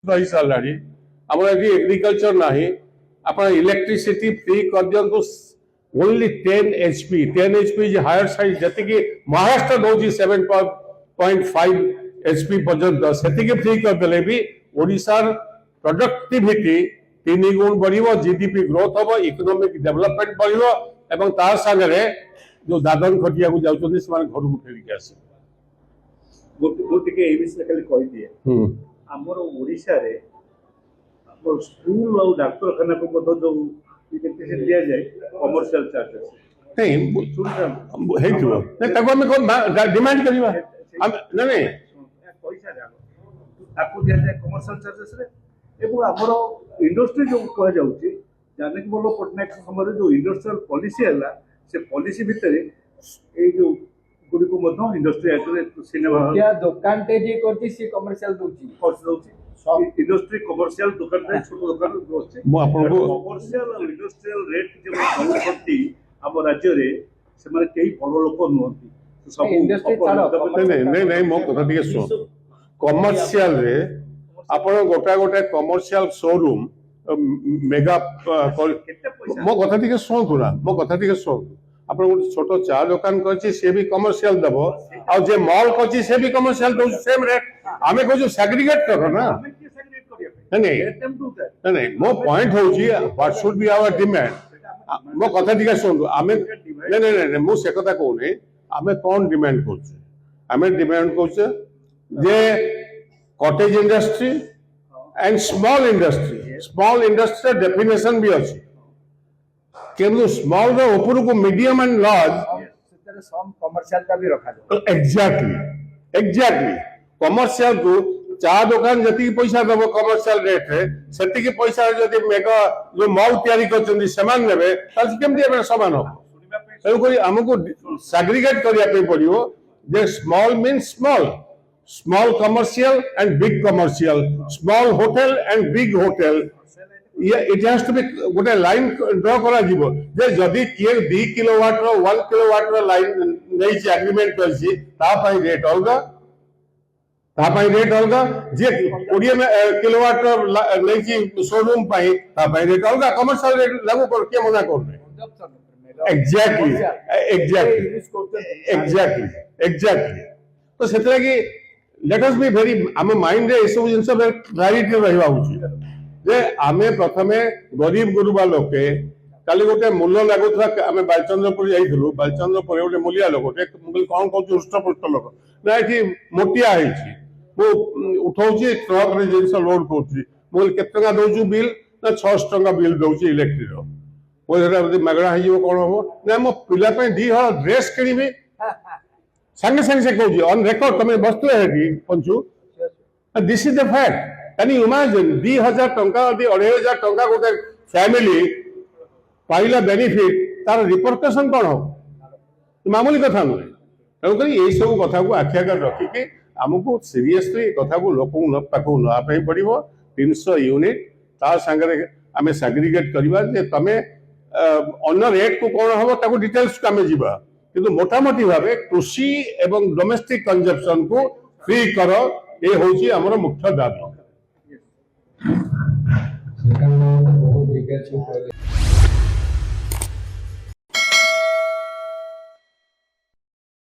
रही सारा आम एग्रीकल्चर ना आप इलेक्ट्रिसिटी फ्री कर दिंतु only 10 HP 10 HP is higher side जी महाराष्ट्र दौर 7.5 HP पर्यंत से फ्री करदे भी ओडिशार प्रोडक्टिविटी 3 गुण बढ़ जीडीपी ग्रोथ हम इकोनॉमिक डेवलपमेंट बढ़ तार सागरे जो दादन खटिया को जाऊँ घर को फेरिक आस आमर ओडिशा रे स्कूल और डाक्तरखाना को जो इलेक्ट्रिसिटी दिया जाए कमर्शियल चार्जेस डिमांड करवा नहीं पैसा ताकू दिया जाए कमर्शियल चार्जेस रे एवं आमर इंडस्ट्री जो कह जाउची जानकी बोलो पटनायक समय जो इंडस्ट्रियल पॉलिसी है से पॉलिसी भितर ए जो गुडी को मधो इंडस्ट्री आइटरे सिनेमा क्या दुकान टे जे करती से कमर्शियल दोची खर्च दोची सब इंडस्ट्री कमर्शियल दुकान रे छोट दुकान दोची मो आपन को कमर्शियल और इंडस्ट्रियल रेट जो कम करती हम राज्य रे से माने केही बड़ लोक नहंती सब इंडस्ट्री नहीं नहीं मो कथा टिके सुन कमर्शियल रे आपण गोटा गोटा कमर्शियल शोरूम मेगा मो कथा टिके सुन तुरा मो कथा टिके सुन आप छोट चा दुकान कर सी भी कमर्शियल दब आ जे मॉल कर सी भी कमर्शियल दो सेम रेट आम कहूँ सेग्रीगेट कर ना नहीं मो पॉइंट हूँ what should be our demand मो कथा टिके शुणु आम नहीं नहीं नहीं मु से कथा कहूनी आम कौन डिमांड करें डिमांड करें जे cottage industry and small industry definition भी अच्छी किंतु स्मॉल रो ऊपर को मीडियम एंड लार्ज सेतरे सम कमर्शियल का भी रखा जाए एग्जैक्टली कमर्शियल को चा दुकान जति पैसा देबो कमर्शियल रेट रे सेति के पैसा जति मेगा जो मॉल तयारी करचंदी समान नेबे ताल केमति एबे समान हो तेनु कोई हमको सेग्रीगेट करिया पे पड़ियो जे small means small commercial and big commercial small hotel and big hotel it has to be गोटे लाइन ड्रॉ करा जीवो जे जदी किए 2 किलोवाट रो 1 किलोवाट रो लाइन नै छी एग्रीमेंट करछि ता पई रेट अलगा जे 20 किलोवाट रो नै छी शोरूम पई ता पई रेट अलगा कमर्शियल रेट लागू कर के मना करबे एग्जैक्टली तो सेतरा कि लेट अस बी वेरी हम माइंड रे एसो जिंस क्लैरिटी रहबा उचित जे आमे प्रथमे गरीब गुरुबा लोके काली गोटे मूल्य लागुथरा आमे बालचंद्रपुर जाइथलु बालचंद्रपुर गोटे मूलिया लोकटे मुगल कोन कहू हृष्टपुष्ट लोक ना एठी मोटिया हैछि मो उठाउछि ट्रक रे जिंस लोड करछि मुगल केते टका दोछु बिल ना 600 टका बिल दोछि इलेक्ट्रिक रो ओरा मगड़ा है कोन हो ना मो पिला पे 2 हल ड्रेस किनिबी संगे संगे से कहू ऑन रिकॉर्ड तमे वस्तु है कि Panchu this is the fact Can you imagine 2000 टंका 2500 टंका गोटे फैमिली पाइला बेनिफिट तार रिपोर्टेशन कौन हो मामूली कथा नुहे तेणुक यही सब कथा को आखि आगे रखिकी आमको सीरियसली कथा को लोक पाखु नापी पड़ो 300 यूनिट तार सांगे आम सेग्रीगेट करवा जे तमें अन्य रेट को कौन हम ताको डिटेल्स को आम जीवा किंतु मोटामोटी भाव कृषि एवं डोमेस्टिक कंजप्शन को फ्री कर ये हूँ आमर मुख्य दाबी बहुत